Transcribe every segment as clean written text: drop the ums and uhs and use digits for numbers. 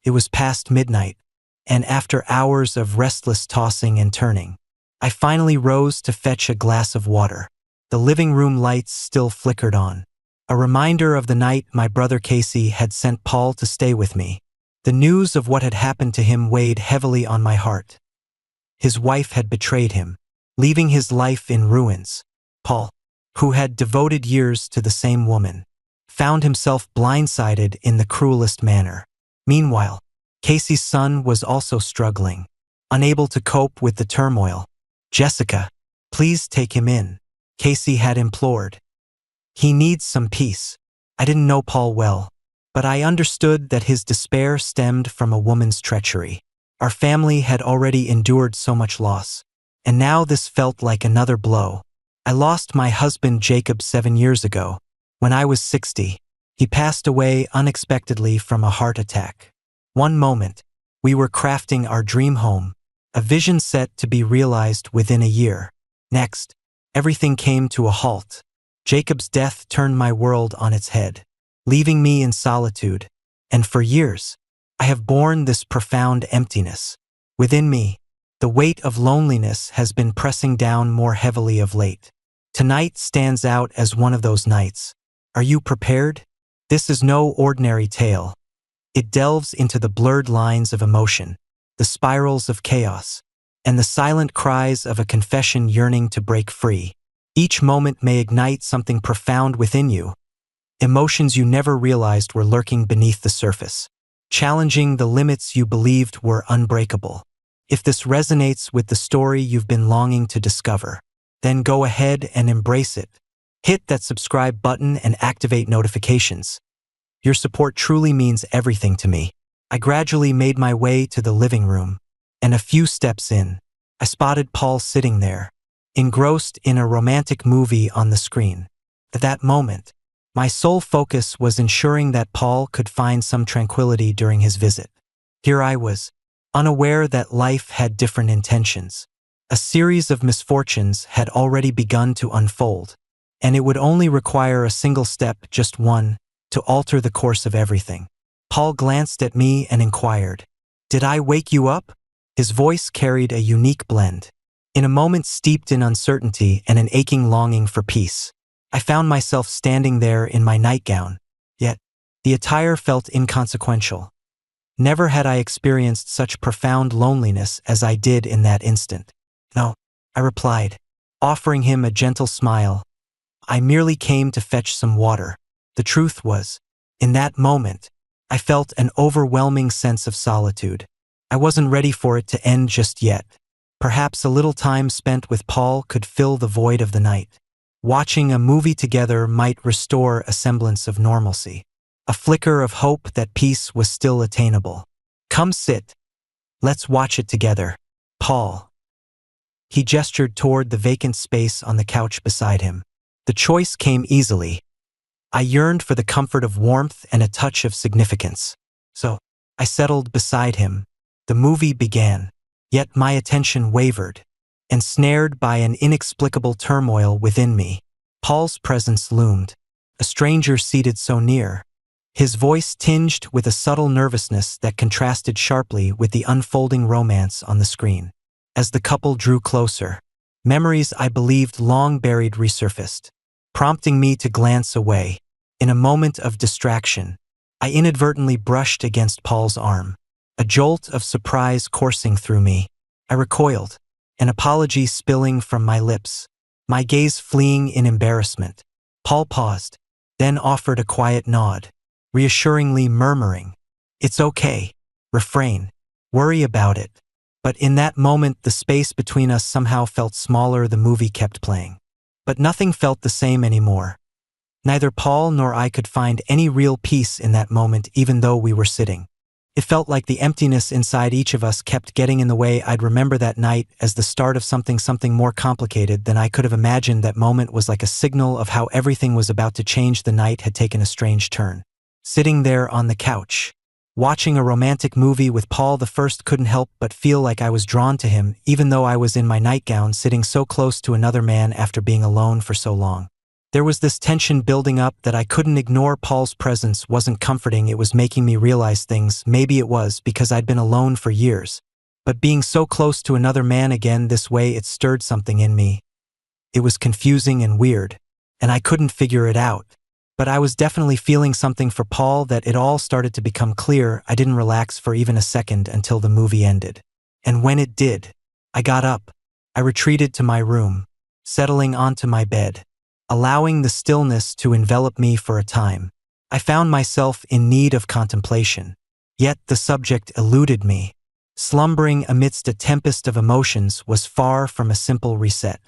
It was past midnight, and after hours of restless tossing and turning, I finally rose to fetch a glass of water. The living room lights still flickered on, a reminder of the night my brother Casey had sent Paul to stay with me. The news of what had happened to him weighed heavily on my heart. His wife had betrayed him, leaving his life in ruins. Paul, who had devoted years to the same woman, found himself blindsided in the cruelest manner. Meanwhile, Casey's son was also struggling, unable to cope with the turmoil. "Jessica, please take him in," Casey had implored. "He needs some peace." I didn't know Paul well, but I understood that his despair stemmed from a woman's treachery. Our family had already endured so much loss, and now this felt like another blow. I lost my husband Jacob 7 years ago, when I was 60. He passed away unexpectedly from a heart attack. One moment, we were crafting our dream home, a vision set to be realized within a year. Next, everything came to a halt. Jacob's death turned my world on its head, leaving me in solitude, and for years, I have borne this profound emptiness. Within me, the weight of loneliness has been pressing down more heavily of late. Tonight stands out as one of those nights. Are you prepared? This is no ordinary tale. It delves into the blurred lines of emotion, the spirals of chaos, and the silent cries of a confession yearning to break free. Each moment may ignite something profound within you, emotions you never realized were lurking beneath the surface, challenging the limits you believed were unbreakable. If this resonates with the story you've been longing to discover, then go ahead and embrace it. Hit that subscribe button and activate notifications. Your support truly means everything to me. I gradually made my way to the living room, and a few steps in, I spotted Paul sitting there, engrossed in a romantic movie on the screen. At that moment, my sole focus was ensuring that Paul could find some tranquility during his visit. Here I was, unaware that life had different intentions. A series of misfortunes had already begun to unfold, and it would only require a single step, just one, to alter the course of everything. Paul glanced at me and inquired, "Did I wake you up?" His voice carried a unique blend. In a moment steeped in uncertainty and an aching longing for peace, I found myself standing there in my nightgown, yet the attire felt inconsequential. Never had I experienced such profound loneliness as I did in that instant. "No," I replied, offering him a gentle smile. "I merely came to fetch some water." The truth was, in that moment, I felt an overwhelming sense of solitude. I wasn't ready for it to end just yet. Perhaps a little time spent with Paul could fill the void of the night. Watching a movie together might restore a semblance of normalcy, a flicker of hope that peace was still attainable. "Come sit. Let's watch it together, Paul." He gestured toward the vacant space on the couch beside him. The choice came easily. I yearned for the comfort of warmth and a touch of significance. So, I settled beside him. The movie began, yet my attention wavered, ensnared by an inexplicable turmoil within me. Paul's presence loomed, a stranger seated so near, his voice tinged with a subtle nervousness that contrasted sharply with the unfolding romance on the screen. As the couple drew closer, memories I believed long buried resurfaced, prompting me to glance away. In a moment of distraction, I inadvertently brushed against Paul's arm, a jolt of surprise coursing through me. I recoiled, an apology spilling from my lips, my gaze fleeing in embarrassment. Paul paused, then offered a quiet nod, reassuringly murmuring, "It's okay. Refrain. Worry about it." But in that moment, the space between us somehow felt smaller. The movie kept playing, but nothing felt the same anymore. Neither Paul nor I could find any real peace in that moment, even though we were sitting. It felt like the emptiness inside each of us kept getting in the way. I'd remember that night as the start of something more complicated than I could have imagined. That moment was like a signal of how everything was about to change. The night had taken a strange turn. Sitting there on the couch, watching a romantic movie with Paul the First, couldn't help but feel like I was drawn to him, even though I was in my nightgown sitting so close to another man after being alone for so long. There was this tension building up that I couldn't ignore. Paul's presence wasn't comforting, it was making me realize things. Maybe it was because I'd been alone for years. But being so close to another man again this way, it stirred something in me. It was confusing and weird, and I couldn't figure it out. But I was definitely feeling something for Paul. That it all started to become clear. I didn't relax for even a second until the movie ended. And when it did, I got up. I retreated to my room, settling onto my bed, allowing the stillness to envelop me for a time. I found myself in need of contemplation, yet the subject eluded me. Slumbering amidst a tempest of emotions was far from a simple reset.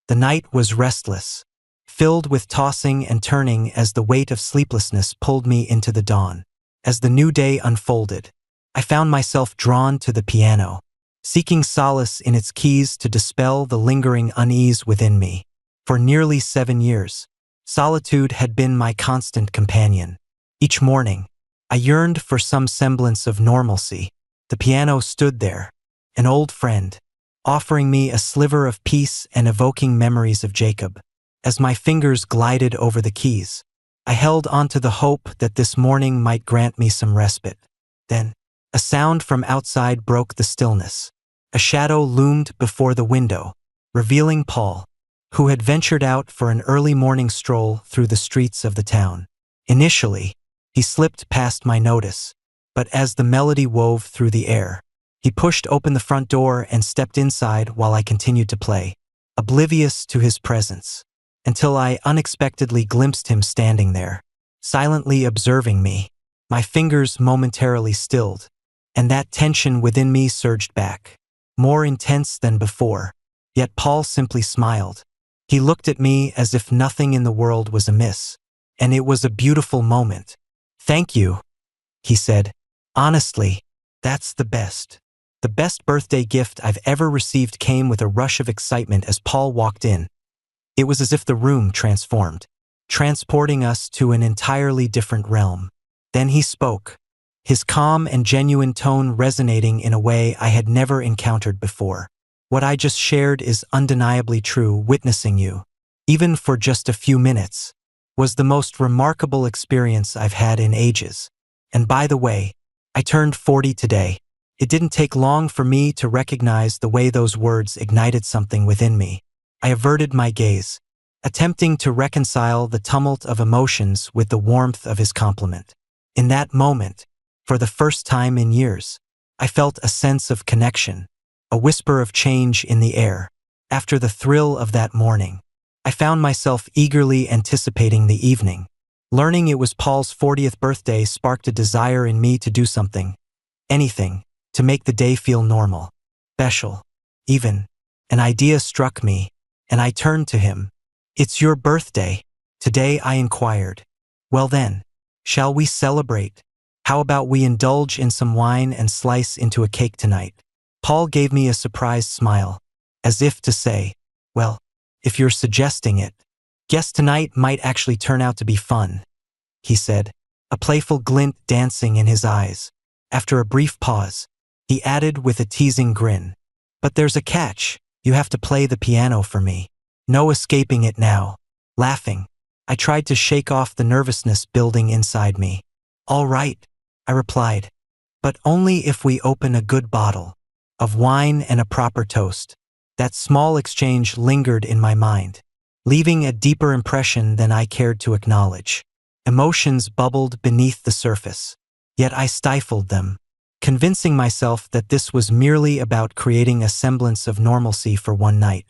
The night was restless, filled with tossing and turning as the weight of sleeplessness pulled me into the dawn. As the new day unfolded, I found myself drawn to the piano, seeking solace in its keys to dispel the lingering unease within me. For nearly 7 years, solitude had been my constant companion. Each morning, I yearned for some semblance of normalcy. The piano stood there, an old friend, offering me a sliver of peace and evoking memories of Jacob. As my fingers glided over the keys, I held onto the hope that this morning might grant me some respite. Then, a sound from outside broke the stillness. A shadow loomed before the window, revealing Paul, who had ventured out for an early morning stroll through the streets of the town. Initially, he slipped past my notice, but as the melody wove through the air, he pushed open the front door and stepped inside while I continued to play, oblivious to his presence, until I unexpectedly glimpsed him standing there, silently observing me. My fingers momentarily stilled, and that tension within me surged back, more intense than before. Yet Paul simply smiled. He looked at me as if nothing in the world was amiss, and it was a beautiful moment. "Thank you," he said. "Honestly, that's the best. The best birthday gift I've ever received." Came with a rush of excitement as Paul walked in. It was as if the room transformed, transporting us to an entirely different realm. Then he spoke, his calm and genuine tone resonating in a way I had never encountered before. "What I just shared is undeniably true. Witnessing you, even for just a few minutes, was the most remarkable experience I've had in ages. And by the way, I turned 40 today." It didn't take long for me to recognize the way those words ignited something within me. I averted my gaze, attempting to reconcile the tumult of emotions with the warmth of his compliment. In that moment, for the first time in years, I felt a sense of connection, a whisper of change in the air. After the thrill of that morning, I found myself eagerly anticipating the evening. Learning it was Paul's 40th birthday sparked a desire in me to do something, anything, to make the day feel normal, special, even. An idea struck me, and I turned to him. "It's your birthday today," I inquired. "Well then, shall we celebrate? How about we indulge in some wine and slice into a cake tonight?" Paul gave me a surprised smile, as if to say, "Well, if you're suggesting it, guess tonight might actually turn out to be fun," he said, a playful glint dancing in his eyes. After a brief pause, he added with a teasing grin, "But there's a catch. You have to play the piano for me. No escaping it now." Laughing, I tried to shake off the nervousness building inside me. "All right," I replied, "but only if we open a good bottle of wine and a proper toast." That small exchange lingered in my mind, leaving a deeper impression than I cared to acknowledge. Emotions bubbled beneath the surface, yet I stifled them, convincing myself that this was merely about creating a semblance of normalcy for one night.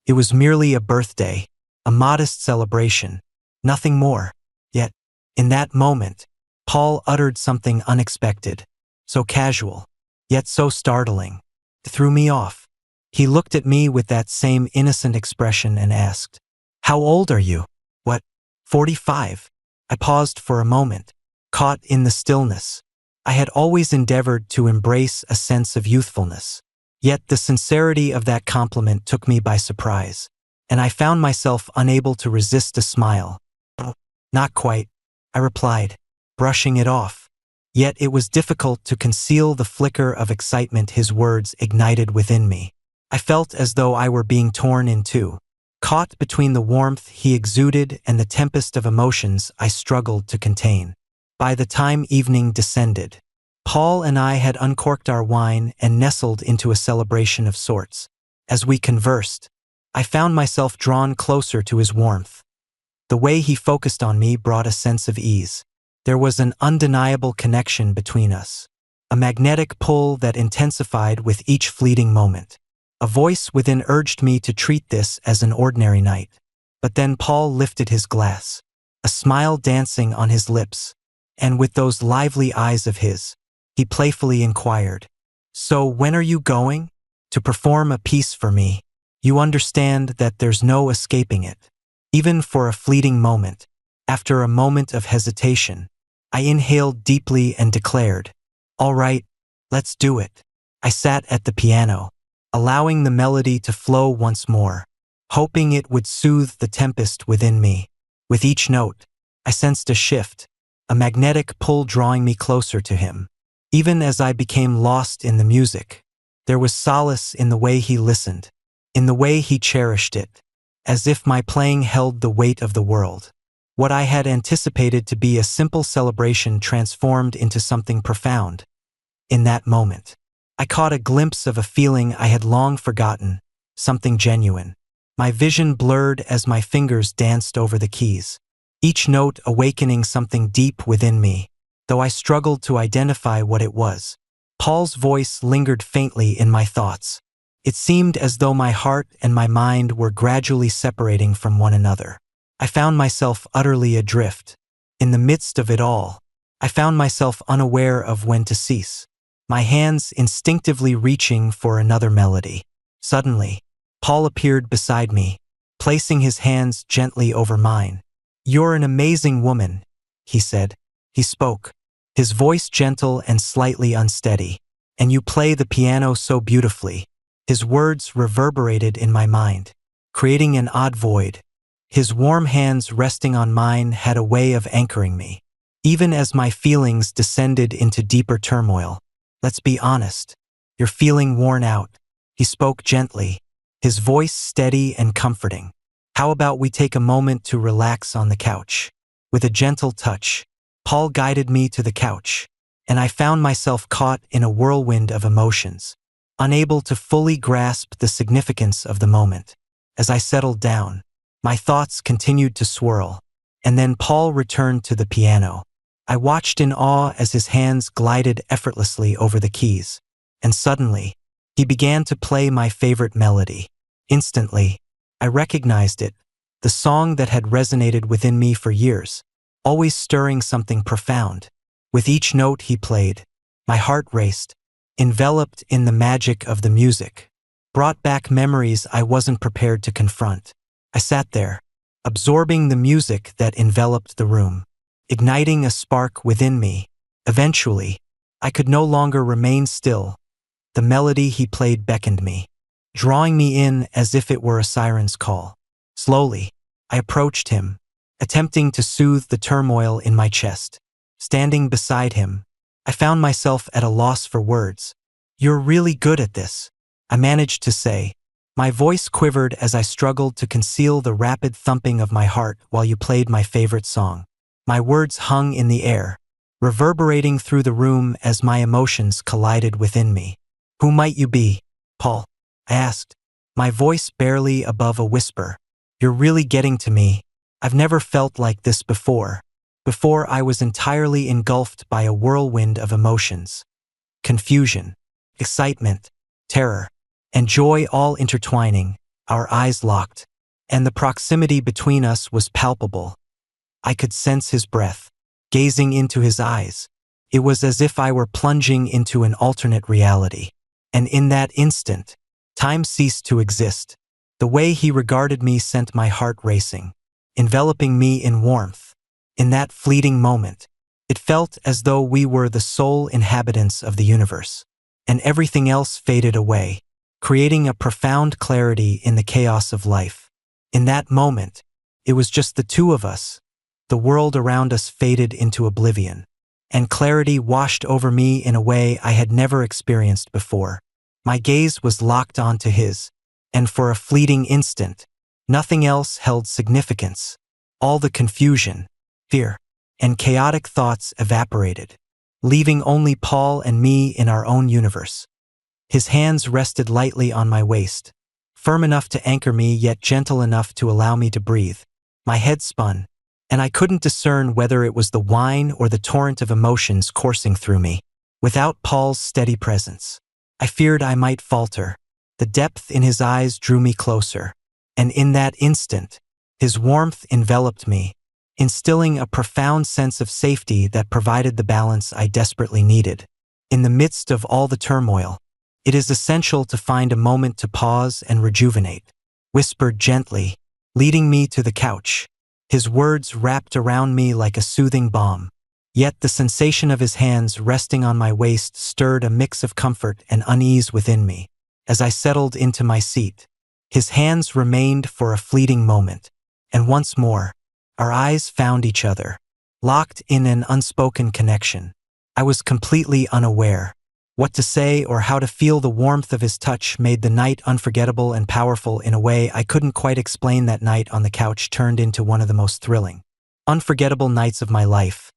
It was merely a birthday, a modest celebration, nothing more. Yet, in that moment, Paul uttered something unexpected, so casual, yet so startling. It threw me off. He looked at me with that same innocent expression and asked, "How old are you?" "What, 45? I paused for a moment, caught in the stillness. I had always endeavored to embrace a sense of youthfulness. Yet the sincerity of that compliment took me by surprise, and I found myself unable to resist a smile. "Oh, not quite," I replied, brushing it off. Yet it was difficult to conceal the flicker of excitement his words ignited within me. I felt as though I were being torn in two, caught between the warmth he exuded and the tempest of emotions I struggled to contain. By the time evening descended, Paul and I had uncorked our wine and nestled into a celebration of sorts. As we conversed, I found myself drawn closer to his warmth. The way he focused on me brought a sense of ease. There was an undeniable connection between us, a magnetic pull that intensified with each fleeting moment. A voice within urged me to treat this as an ordinary night. But then Paul lifted his glass, a smile dancing on his lips, and with those lively eyes of his, he playfully inquired, "So when are you going? To perform a piece for me? You understand that there's no escaping it." Even for a fleeting moment, after a moment of hesitation, I inhaled deeply and declared, "All right, let's do it." I sat at the piano, allowing the melody to flow once more, hoping it would soothe the tempest within me. With each note, I sensed a shift, a magnetic pull drawing me closer to him. Even as I became lost in the music, there was solace in the way he listened, in the way he cherished it, as if my playing held the weight of the world. What I had anticipated to be a simple celebration transformed into something profound. In that moment, I caught a glimpse of a feeling I had long forgotten, something genuine. My vision blurred as my fingers danced over the keys, each note awakening something deep within me, though I struggled to identify what it was. Paul's voice lingered faintly in my thoughts. It seemed as though my heart and my mind were gradually separating from one another. I found myself utterly adrift. In the midst of it all, I found myself unaware of when to cease, my hands instinctively reaching for another melody. Suddenly, Paul appeared beside me, placing his hands gently over mine. "You're an amazing woman," he said. He spoke, his voice gentle and slightly unsteady, "and you play the piano so beautifully." His words reverberated in my mind, creating an odd void. His warm hands resting on mine had a way of anchoring me, even as my feelings descended into deeper turmoil. "Let's be honest. You're feeling worn out," he spoke gently, his voice steady and comforting. "How about we take a moment to relax on the couch?" With a gentle touch, Paul guided me to the couch, and I found myself caught in a whirlwind of emotions, unable to fully grasp the significance of the moment. As I settled down, my thoughts continued to swirl, and then Paul returned to the piano. I watched in awe as his hands glided effortlessly over the keys, and suddenly, he began to play my favorite melody. Instantly, I recognized it, the song that had resonated within me for years, always stirring something profound. With each note he played, my heart raced, enveloped in the magic of the music, brought back memories I wasn't prepared to confront. I sat there, absorbing the music that enveloped the room, igniting a spark within me. Eventually, I could no longer remain still. The melody he played beckoned me, drawing me in as if it were a siren's call. Slowly, I approached him, attempting to soothe the turmoil in my chest. Standing beside him, I found myself at a loss for words. "You're really good at this," I managed to say. My voice quivered as I struggled to conceal the rapid thumping of my heart while you played my favorite song. My words hung in the air, reverberating through the room as my emotions collided within me. "Who might you be, Paul?" I asked, my voice barely above a whisper. "You're really getting to me. I've never felt like this before." Before I was entirely engulfed by a whirlwind of emotions. Confusion, excitement, terror, and joy all intertwining, our eyes locked, and the proximity between us was palpable. I could sense his breath, gazing into his eyes. It was as if I were plunging into an alternate reality. And in that instant, time ceased to exist. The way he regarded me sent my heart racing, enveloping me in warmth. In that fleeting moment, it felt as though we were the sole inhabitants of the universe, and everything else faded away, creating a profound clarity in the chaos of life. In that moment, it was just the two of us. The world around us faded into oblivion, and clarity washed over me in a way I had never experienced before. My gaze was locked onto his, and for a fleeting instant, Nothing else held significance. All the confusion, fear, and chaotic thoughts evaporated, leaving only Paul and me in our own universe. His hands rested lightly on my waist, firm enough to anchor me yet gentle enough to allow me to breathe. My head spun, and I couldn't discern whether it was the wine or the torrent of emotions coursing through me. Without Paul's steady presence, I feared I might falter. The depth in his eyes drew me closer, and in that instant, his warmth enveloped me, instilling a profound sense of safety that provided the balance I desperately needed. In the midst of all the turmoil, it is essential to find a moment to pause and rejuvenate, whispered gently, leading me to the couch. His words wrapped around me like a soothing balm. Yet the sensation of his hands resting on my waist stirred a mix of comfort and unease within me. As I settled into my seat, his hands remained for a fleeting moment, and once more, our eyes found each other, locked in an unspoken connection. I was completely unaware. What to say or how to feel. The warmth of his touch made the night unforgettable and powerful in a way I couldn't quite explain. That night on the couch turned into one of the most thrilling, unforgettable nights of my life.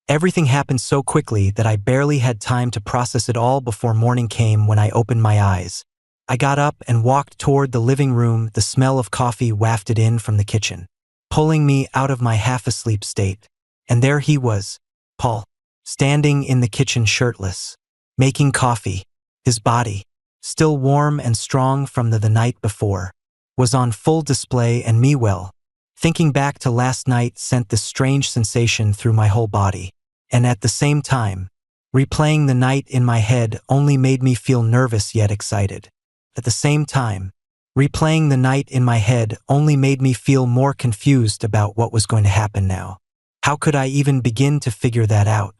Everything happened so quickly that I barely had time to process it all before morning came. When I opened my eyes, I got up and walked toward the living room. The smell of coffee wafted in from the kitchen, pulling me out of my half-asleep state. And there he was, Paul, standing in the kitchen shirtless, making coffee. His body, still warm and strong from the night before, was on full display, and me, well, thinking back to last night sent this strange sensation through my whole body. And at the same time, replaying the night in my head only made me feel nervous yet excited. At the same time, replaying the night in my head only made me feel more confused about what was going to happen now. How could I even begin to figure that out?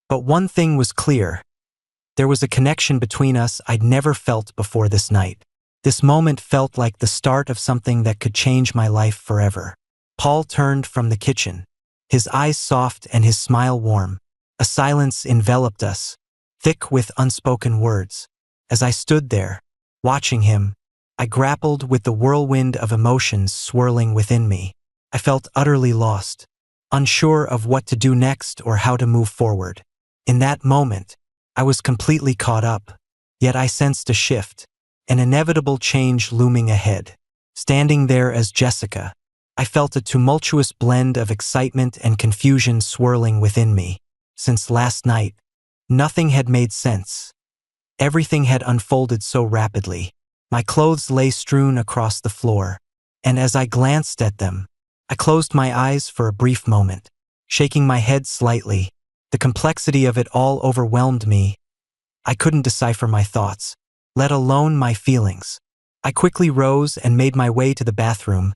But one thing was clear. There was a connection between us I'd never felt before this night. This moment felt like the start of something that could change my life forever. Paul turned from the kitchen, his eyes soft and his smile warm. A silence enveloped us, thick with unspoken words. As I stood there, watching him, I grappled with the whirlwind of emotions swirling within me. I felt utterly lost, unsure of what to do next or how to move forward. In that moment, I was completely caught up, yet I sensed a shift, an inevitable change looming ahead. Standing there as Jessica, I felt a tumultuous blend of excitement and confusion swirling within me. Since last night, nothing had made sense. Everything had unfolded so rapidly. My clothes lay strewn across the floor, and as I glanced at them, I closed my eyes for a brief moment, shaking my head slightly. The complexity of it all overwhelmed me. I couldn't decipher my thoughts, let alone my feelings. I quickly rose and made my way to the bathroom.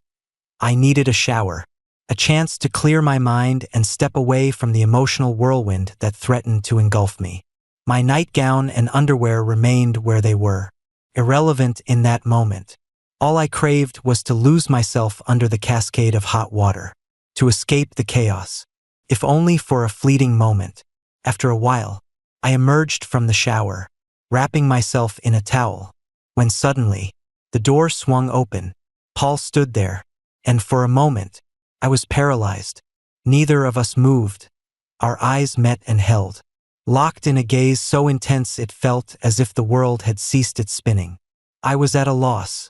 I needed a shower, a chance to clear my mind and step away from the emotional whirlwind that threatened to engulf me. My nightgown and underwear remained where they were, irrelevant in that moment. All I craved was to lose myself under the cascade of hot water, to escape the chaos, if only for a fleeting moment. After a while, I emerged from the shower, wrapping myself in a towel, when suddenly, the door swung open. Paul stood there, and for a moment, I was paralyzed. Neither of us moved. Our eyes met and held, locked in a gaze so intense it felt as if the world had ceased its spinning. I was at a loss.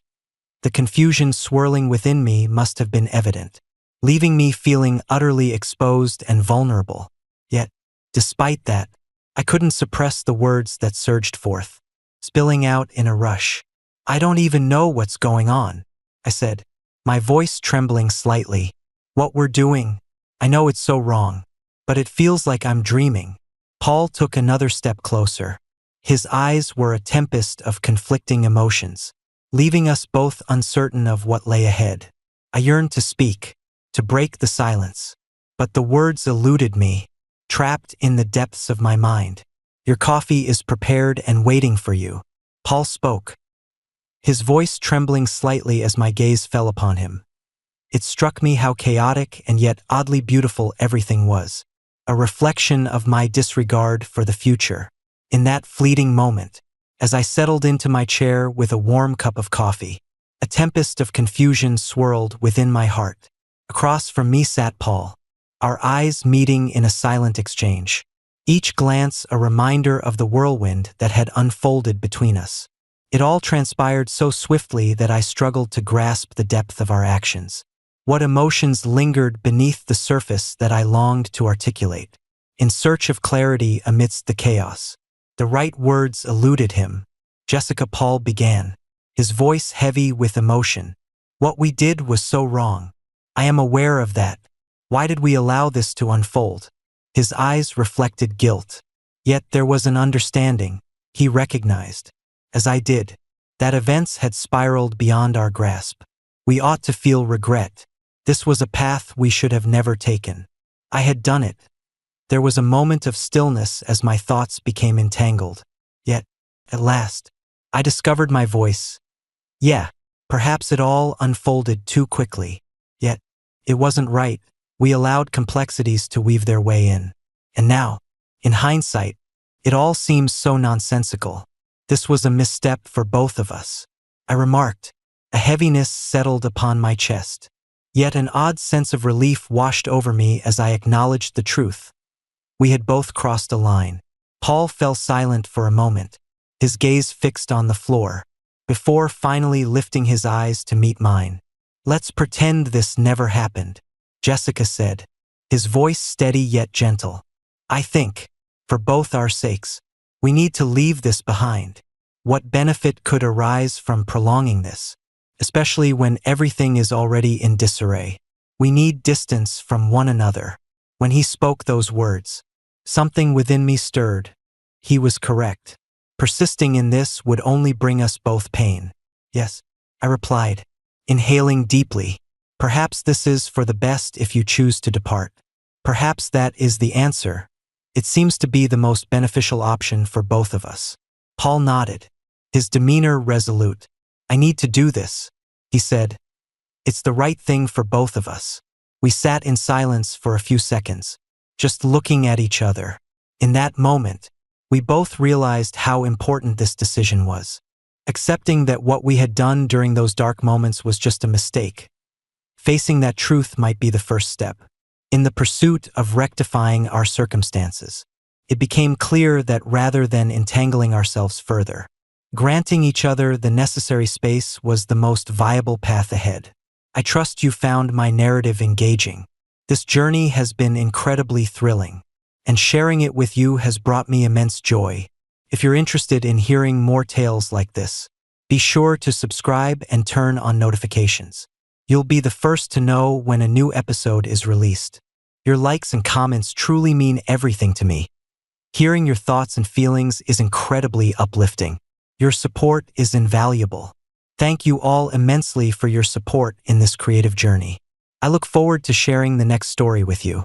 The confusion swirling within me must have been evident, leaving me feeling utterly exposed and vulnerable. Yet, despite that, I couldn't suppress the words that surged forth, spilling out in a rush. "I don't even know what's going on," I said, my voice trembling slightly. "What we're doing, I know it's so wrong, but it feels like I'm dreaming." Paul took another step closer. His eyes were a tempest of conflicting emotions, leaving us both uncertain of what lay ahead. I yearned to speak, to break the silence, but the words eluded me, trapped in the depths of my mind. "Your coffee is prepared and waiting for you," Paul spoke, his voice trembling slightly as my gaze fell upon him. It struck me how chaotic and yet oddly beautiful everything was, a reflection of my disregard for the future. In that fleeting moment, as I settled into my chair with a warm cup of coffee, A tempest of confusion swirled within my heart. Across from me sat Paul, our eyes meeting in a silent exchange. Each glance a reminder of the whirlwind that had unfolded between us. It all transpired so swiftly that I struggled to grasp the depth of our actions. What emotions lingered beneath the surface that I longed to articulate. In search of clarity amidst the chaos, the right words eluded him. Jessica, Paul began, his voice heavy with emotion. What we did was so wrong. I am aware of that. Why did we allow this to unfold? His eyes reflected guilt. Yet there was an understanding. He recognized, as I did, that events had spiraled beyond our grasp. We ought to feel regret. This was a path we should have never taken. I had done it. There was a moment of stillness as my thoughts became entangled. Yet, at last, I discovered my voice. Yeah, perhaps it all unfolded too quickly. Yet, it wasn't right. We allowed complexities to weave their way in. And now, in hindsight, it all seems so nonsensical. This was a misstep for both of us. I remarked. A heaviness settled upon my chest. Yet an odd sense of relief washed over me as I acknowledged the truth. We had both crossed a line. Paul fell silent for a moment, his gaze fixed on the floor, before finally lifting his eyes to meet mine. Let's pretend this never happened, Jessica said, his voice steady yet gentle. I think, for both our sakes, we need to leave this behind. What benefit could arise from prolonging this, especially when everything is already in disarray? We need distance from one another. When he spoke those words, something within me stirred. He was correct. Persisting in this would only bring us both pain. Yes, I replied, inhaling deeply. Perhaps this is for the best if you choose to depart. Perhaps that is the answer. It seems to be the most beneficial option for both of us. Paul nodded, his demeanor resolute. I need to do this, he said. It's the right thing for both of us. We sat in silence for a few seconds, just looking at each other. In that moment, we both realized how important this decision was. Accepting that what we had done during those dark moments was just a mistake. Facing that truth might be the first step. In the pursuit of rectifying our circumstances, it became clear that rather than entangling ourselves further, granting each other the necessary space was the most viable path ahead. I trust you found my narrative engaging. This journey has been incredibly thrilling, and sharing it with you has brought me immense joy. If you're interested in hearing more tales like this, be sure to subscribe and turn on notifications. You'll be the first to know when a new episode is released. Your likes and comments truly mean everything to me. Hearing your thoughts and feelings is incredibly uplifting. Your support is invaluable. Thank you all immensely for your support in this creative journey. I look forward to sharing the next story with you.